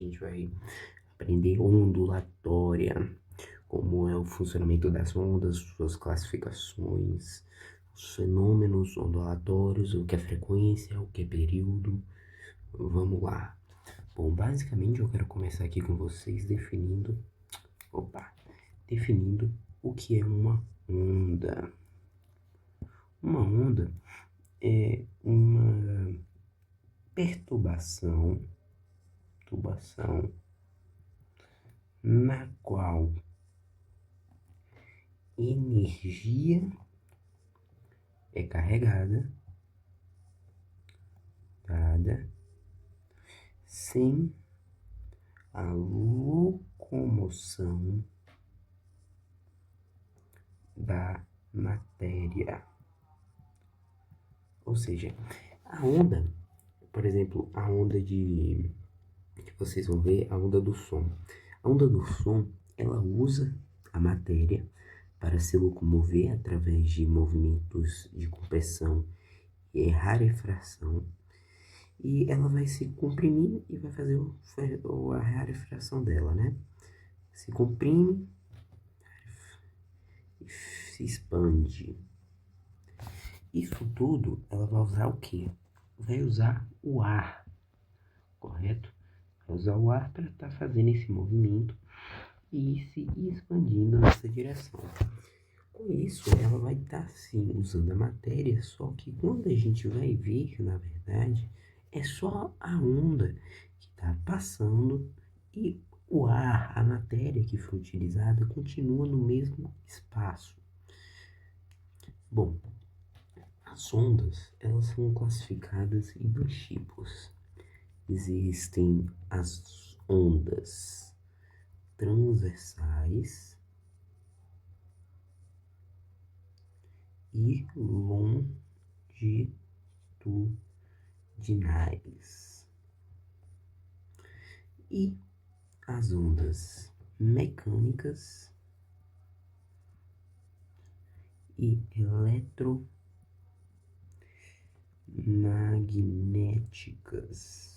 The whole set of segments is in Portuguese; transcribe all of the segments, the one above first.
A gente vai aprender ondulatória, como é o funcionamento das ondas, suas classificações, os fenômenos ondulatórios, o que é frequência, o que é período. Vamos lá. Bom, basicamente eu quero começar aqui com vocês definindo o que é uma onda. Uma onda é uma perturbação na qual energia é carregada, sem a locomoção da matéria. Ou seja, a onda, por exemplo, a onda que vocês vão ver, a onda do som. A onda do som, ela usa a matéria para se locomover através de movimentos de compressão e rarefração. E ela vai se comprimir e vai fazer a rarefração dela, né? Se comprime e se expande. Isso tudo ela vai usar o quê? Vai usar o ar, correto? Vai usar o ar para estar fazendo esse movimento e se expandindo nessa direção. Com isso, ela vai estar sim usando a matéria, só que quando a gente vai ver, na verdade, é só a onda que está passando e o ar, a matéria que foi utilizada, continua no mesmo espaço. Bom, as ondas, elas são classificadas em dois tipos. Existem as ondas transversais e longitudinais. E as ondas mecânicas e eletromagnéticas.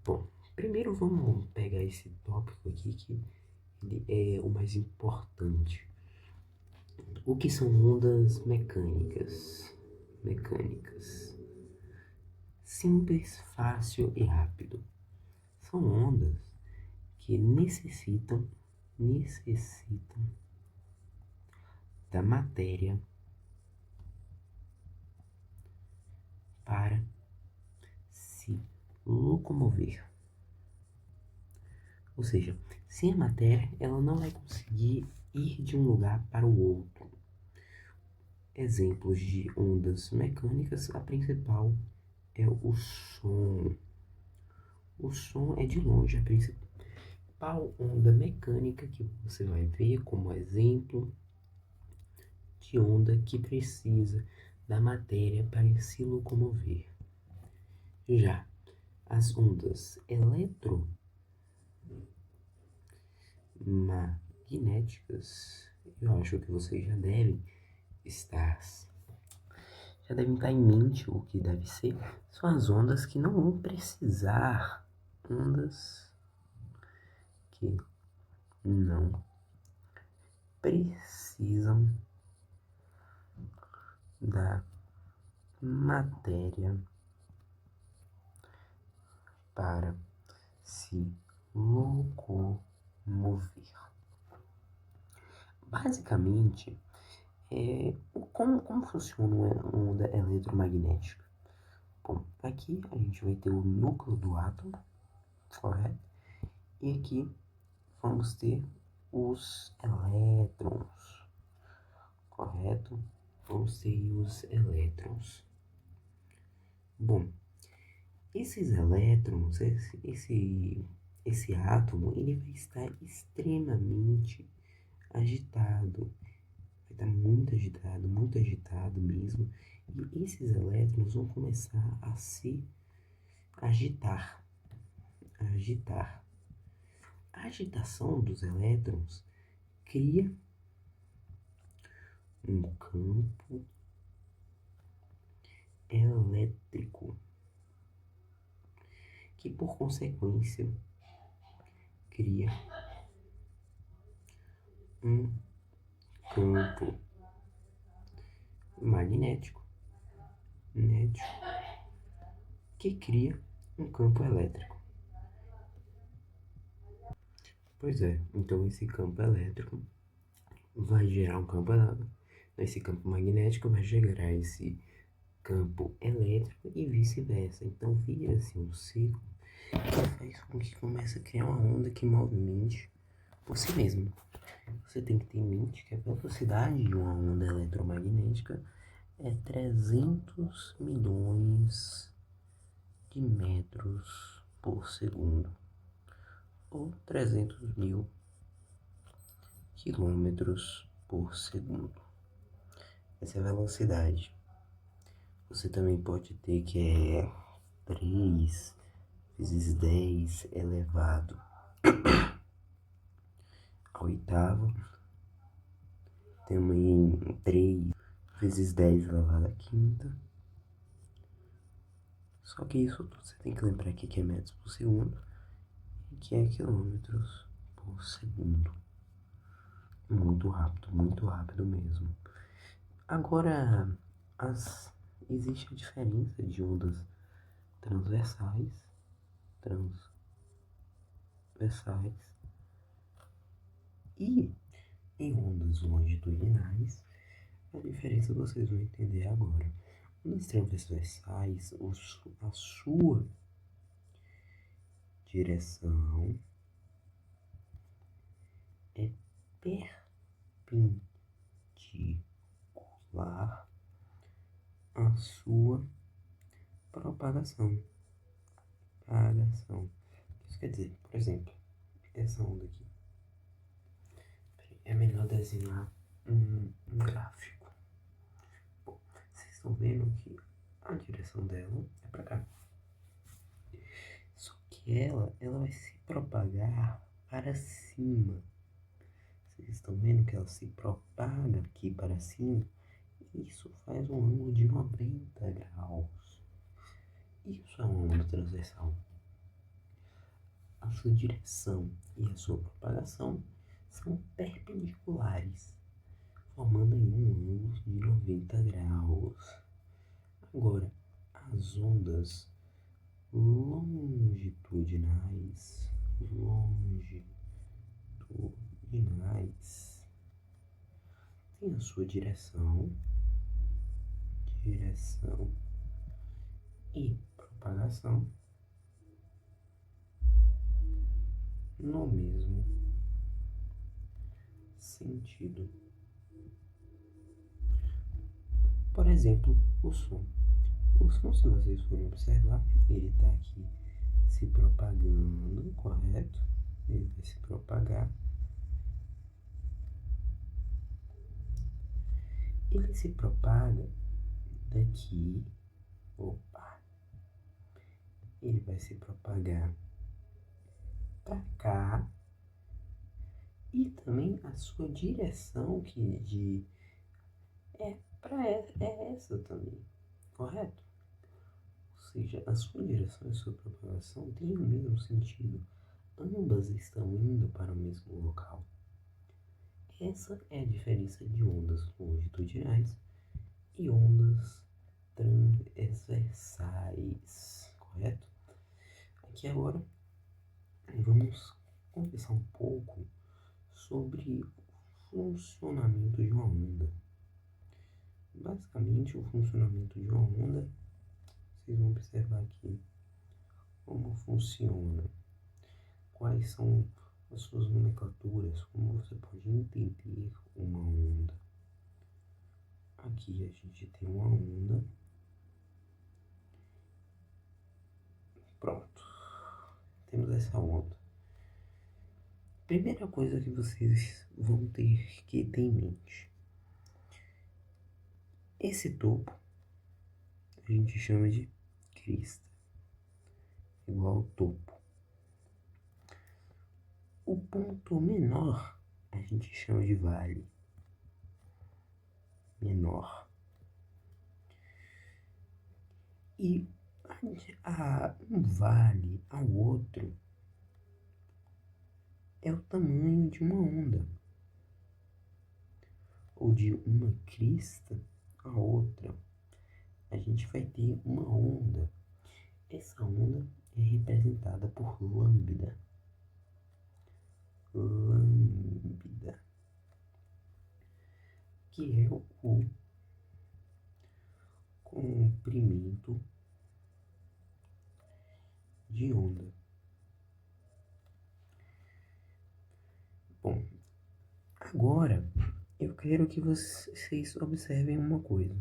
Bom, primeiro vamos pegar esse tópico aqui que ele é o mais importante. O que são ondas mecânicas? Simples, fácil e rápido. São ondas que necessitam da matéria para se locomover. Ou seja, sem a matéria, ela não vai conseguir ir de um lugar para o outro. Exemplos de ondas mecânicas, a principal é o som. O som é de longe a principal onda mecânica que você vai ver como exemplo de onda que precisa da matéria para se locomover. Já as ondas eletromagnéticas, eu acho que vocês já devem estar em mente o que deve ser. São as ondas que não vão precisar, ondas que não precisam da matéria para se locomover. Basicamente, como funciona uma onda eletromagnética? Bom, aqui a gente vai ter o núcleo do átomo, correto? E aqui vamos ter os elétrons, correto? Vamos ter os elétrons. Bom, esses elétrons, esse átomo, ele vai estar extremamente agitado. Vai estar muito agitado mesmo. E esses elétrons vão começar a se agitar. A agitação dos elétrons cria um campo elétrico. que por consequência cria um campo magnético, que cria um campo elétrico. Pois é, então esse campo elétrico vai gerar um campo elétrico, esse campo magnético vai gerar esse campo elétrico e vice-versa. Então vira-se um ciclo que faz com que comece a criar uma onda que movimente por si mesmo. Você tem que ter em mente que a velocidade de uma onda eletromagnética é 300 milhões de metros por segundo, ou 300 mil quilômetros por segundo. Essa é a velocidade. Você também pode ter que é 3 vezes 10 elevado ao oitavo. Também 3 vezes 10 elevado à quinta. Só que isso tudo você tem que lembrar aqui que é metros por segundo e que é quilômetros por segundo. Muito rápido mesmo. Agora, existe a diferença de ondas transversais e em ondas longitudinais. A diferença vocês vão entender agora. Ondas transversais, a sua direção é perpendicular à sua propagação. Isso quer dizer, por exemplo, essa onda aqui. É melhor desenhar um gráfico. Bom, vocês estão vendo que a direção dela é para cá. Só que ela vai se propagar para cima. Vocês estão vendo que ela se propaga aqui para cima? Isso faz um ângulo de 90 graus. Isso é uma onda transversal. A sua direção e a sua propagação são perpendiculares, formando aí um ângulo de 90 graus. Agora, as ondas longitudinais têm a sua direção e propagação no mesmo sentido. Por exemplo, o som. O som, se vocês forem observar, ele está aqui se propagando, correto? Ele vai se propagar. Ele se propaga daqui. Ele vai se propagar para cá. E também a sua direção é essa também, correto? Ou seja, a sua direção e a sua propagação têm o mesmo sentido. Ambas estão indo para o mesmo local. Essa é a diferença de ondas longitudinais e ondas transversais, correto? Aqui agora vamos conversar um pouco sobre o funcionamento de uma onda. Basicamente, o funcionamento de uma onda, vocês vão observar aqui como funciona, quais são as suas nomenclaturas, como você pode entender uma onda. Aqui a gente tem uma onda. Pronto. Temos essa onda. Primeira coisa que vocês vão ter que ter em mente. Esse topo a gente chama de crista, igual ao topo. O ponto menor a gente chama de vale. Menor. E Um vale ao outro é o tamanho de uma onda, ou de uma crista a outra. A gente vai ter uma onda. Essa onda é representada por lambda. Lambda, que é o comprimento de onda. Bom, agora eu quero que vocês observem uma coisa.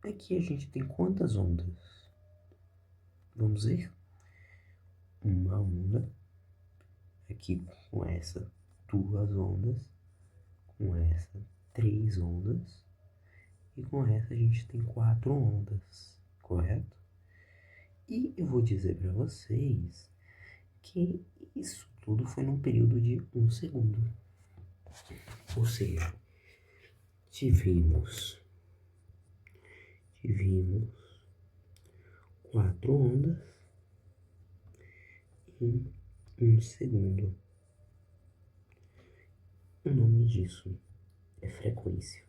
Aqui a gente tem quantas ondas? Vamos ver? Uma onda. Aqui com essa, duas ondas. Com essa, três ondas. E com essa a gente tem quatro ondas, correto? E eu vou dizer para vocês que isso tudo foi num período de 1 segundo. Ou seja, tivemos quatro ondas em 1 segundo. O nome disso é frequência.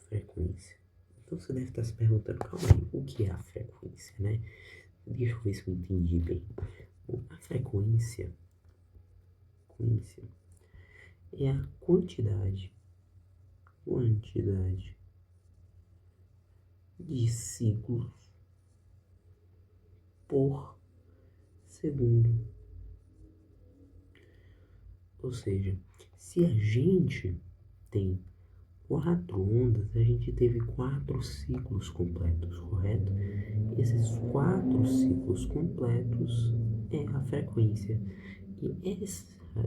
Frequência. Então você deve estar se perguntando, calma aí, o que é a frequência, né? Deixa eu ver se eu entendi bem. Bom, a frequência é a quantidade de ciclos por segundo. Ou seja, se a gente tem quatro ondas, a gente teve 4 ciclos completos, correto? Esses 4 ciclos completos é a frequência. E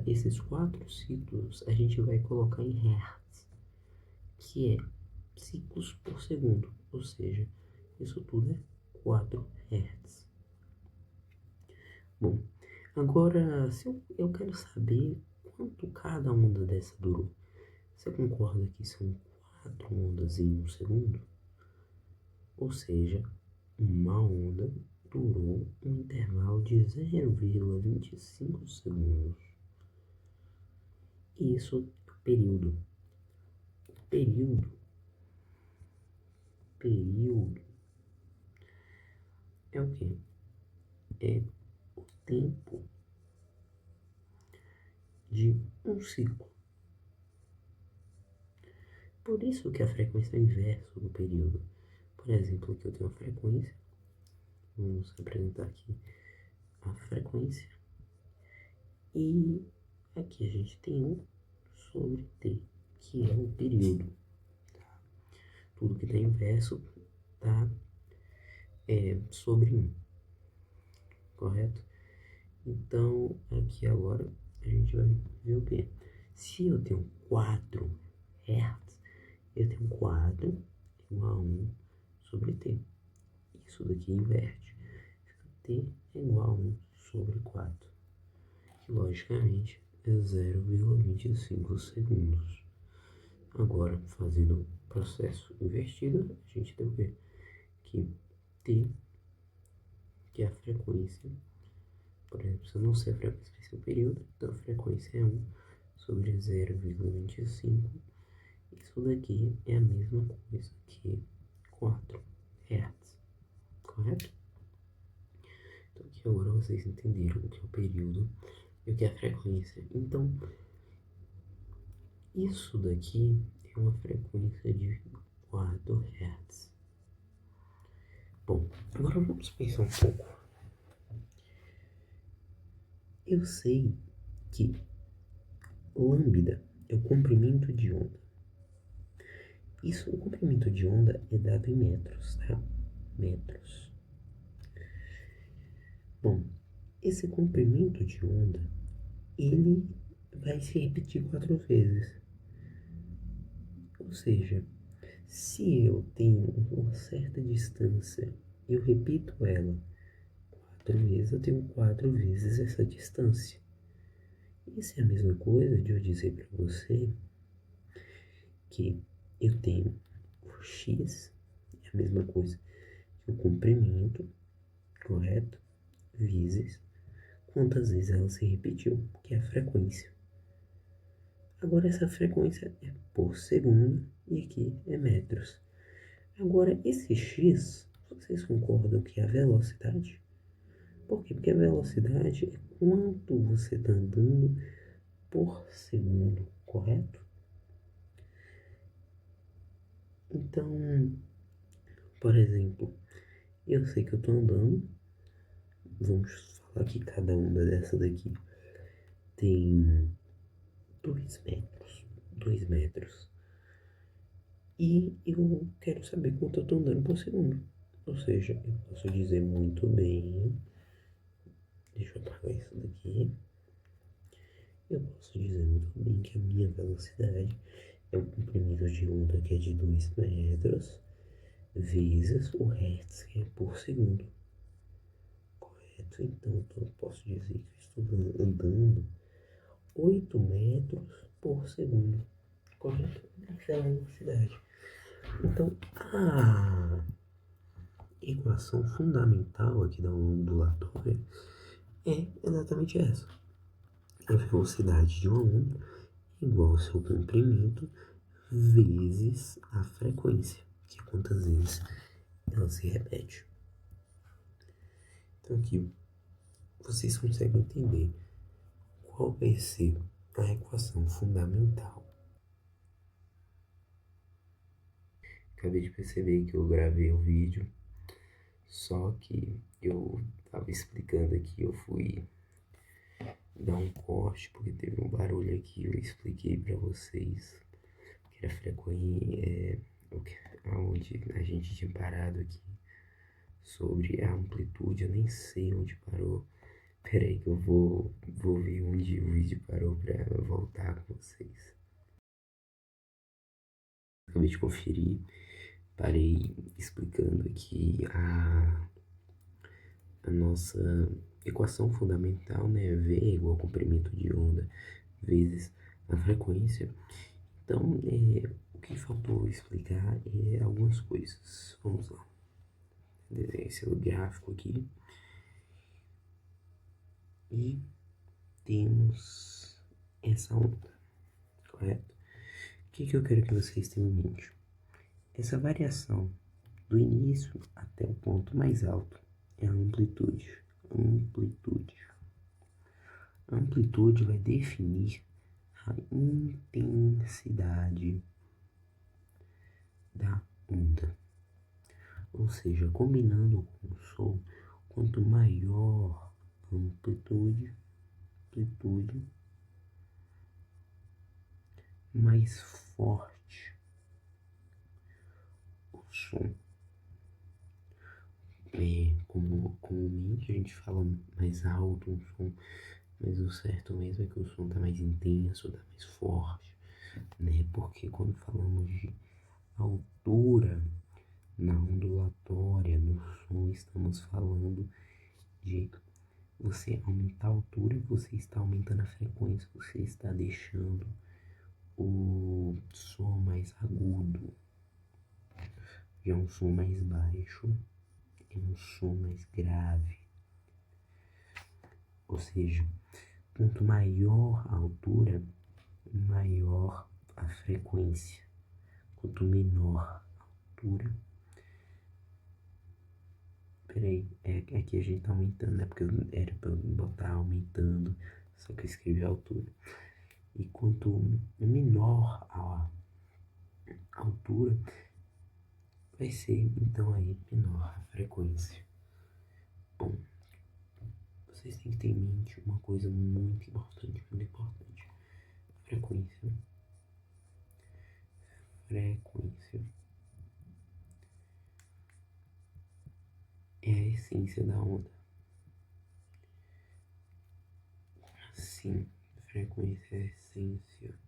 esses 4 ciclos a gente vai colocar em Hertz, que é ciclos por segundo. Ou seja, isso tudo é 4 Hz. Bom, agora se eu quero saber quanto cada onda dessa durou. Você concorda que são 4 ondas em 1 segundo? Ou seja, uma onda durou um intervalo de 0,25 segundos. Isso é o período. Período é o quê? É o tempo de um ciclo. Por isso que a frequência é o inverso do período. Por exemplo, aqui eu tenho a frequência. Vamos representar aqui a frequência. E aqui a gente tem 1 sobre t, que é o período. Tudo que está inverso está sobre 1, correto? Então, aqui agora a gente vai ver o quê? Se eu tenho 4 Hz, eu tenho 4 igual a 1 sobre t. Isso daqui inverte. T é igual a 1 sobre 4, que logicamente é 0,25 segundos. Agora, fazendo o processo invertido, a gente tem o quê? Que t, que é a frequência, por exemplo, se eu não sei a frequência, vai ser o período, então a frequência é 1 sobre 0,25. Isso daqui é a mesma coisa que 4 Hz, correto? Então aqui agora vocês entenderam o que é o período e o que é a frequência. Então, isso daqui é uma frequência de 4 Hz. Bom, agora vamos pensar um pouco. Eu sei que lambda é o comprimento de onda. O comprimento de onda é dado em metros, tá? Metros. Bom, esse comprimento de onda, ele vai se repetir 4 vezes. Ou seja, se eu tenho uma certa distância, eu repito ela 4 vezes, eu tenho 4 vezes essa distância. Isso é a mesma coisa de eu dizer para você que eu tenho o x, é a mesma coisa o comprimento, correto? Vezes quantas vezes ela se repetiu, que é a frequência. Agora essa frequência é por segundo e aqui é metros. Agora esse x, vocês concordam que é a velocidade? Por quê? Porque a velocidade é quanto você está andando por segundo, correto? Então, por exemplo, eu sei que eu estou andando, vamos falar que cada uma dessa daqui tem 2 metros, 2 metros. E eu quero saber quanto eu estou andando por segundo. Ou seja, eu posso dizer muito bem, deixa eu apagar isso daqui. Eu posso dizer muito bem que a minha velocidade é o comprimento de onda que é de 2 metros vezes o hertz que é por segundo. Correto? Então eu posso dizer que eu estou andando 8 metros por segundo. Correto? Essa é a velocidade. Então a equação fundamental aqui da ondulatória é exatamente essa. A velocidade de uma onda é igual ao seu comprimento vezes a frequência, que é quantas vezes ela se repete. Então aqui vocês conseguem entender qual vai ser a equação fundamental. Acabei de perceber que eu gravei o vídeo, só que eu estava explicando aqui, eu fui dar um corte porque teve um barulho aqui, eu expliquei para vocês que era frequência, aonde a gente tinha parado aqui sobre a amplitude, eu nem sei onde parou. Pera aí que eu vou ver onde o vídeo parou para voltar com vocês. Acabei de conferir, parei explicando aqui a nossa equação fundamental, né? V é igual ao comprimento de onda vezes a frequência. Então, o que faltou explicar é algumas coisas. Vamos lá. Desenhei esse gráfico aqui. E temos essa onda, correto? O que eu quero que vocês tenham em mente? Essa variação do início até o ponto mais alto é a amplitude. A amplitude vai definir a intensidade da onda. Ou seja, combinando com o som, quanto maior a amplitude, mais forte o som. Comumente a gente fala mais alto um som, mas o certo mesmo é que o som tá mais intenso, tá mais forte, né? Porque quando falamos de altura na ondulatória, no som, estamos falando de você aumentar a altura, você está aumentando a frequência, você está deixando o som mais agudo. Já um som mais baixo é um som mais grave. Ou seja, quanto maior a altura, maior a frequência. Quanto menor a altura. Peraí, aqui a gente tá aumentando, né? Porque era pra eu botar aumentando, só que eu escrevi a altura. E quanto menor a altura, vai ser então aí menor a frequência. Bom, vocês têm que ter em mente uma coisa muito importante, muito importante. Frequência. É a essência da onda. Sim, frequência é a essência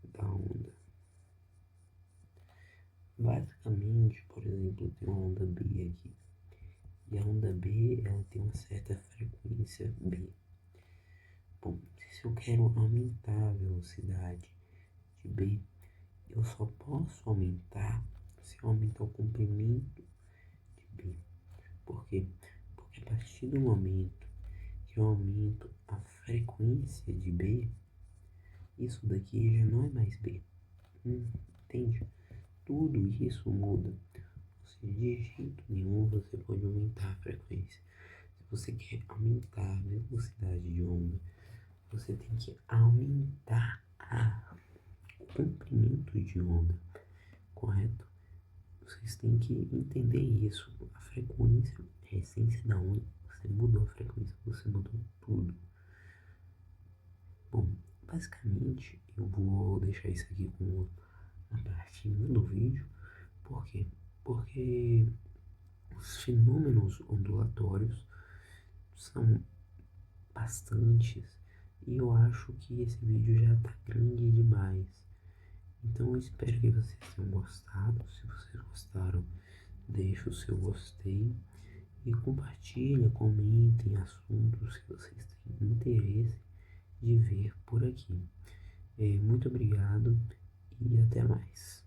da onda. Basicamente, por exemplo, tem uma onda B aqui. E a onda B, ela tem uma certa frequência B. Bom, se eu quero aumentar a velocidade de B, eu só posso aumentar você aumenta o comprimento de B. Por quê? Porque a partir do momento que eu aumento a frequência de B, isso daqui já não é mais B. Entende? Tudo isso muda. Ou seja, de jeito nenhum você pode aumentar a frequência. Se você quer aumentar a velocidade de onda, você tem que aumentar o comprimento de onda, correto? Vocês têm que entender isso. A frequência é a essência da onda. Você mudou a frequência, você mudou tudo. Bom, basicamente eu vou deixar isso aqui com a parte do vídeo. Por quê? Porque os fenômenos ondulatórios são bastantes e eu acho que esse vídeo já tá grande demais. Então eu espero que vocês tenham gostado. Se vocês gostaram, deixe o seu gostei e compartilha, comentem assuntos que vocês têm interesse de ver por aqui. Muito obrigado e até mais.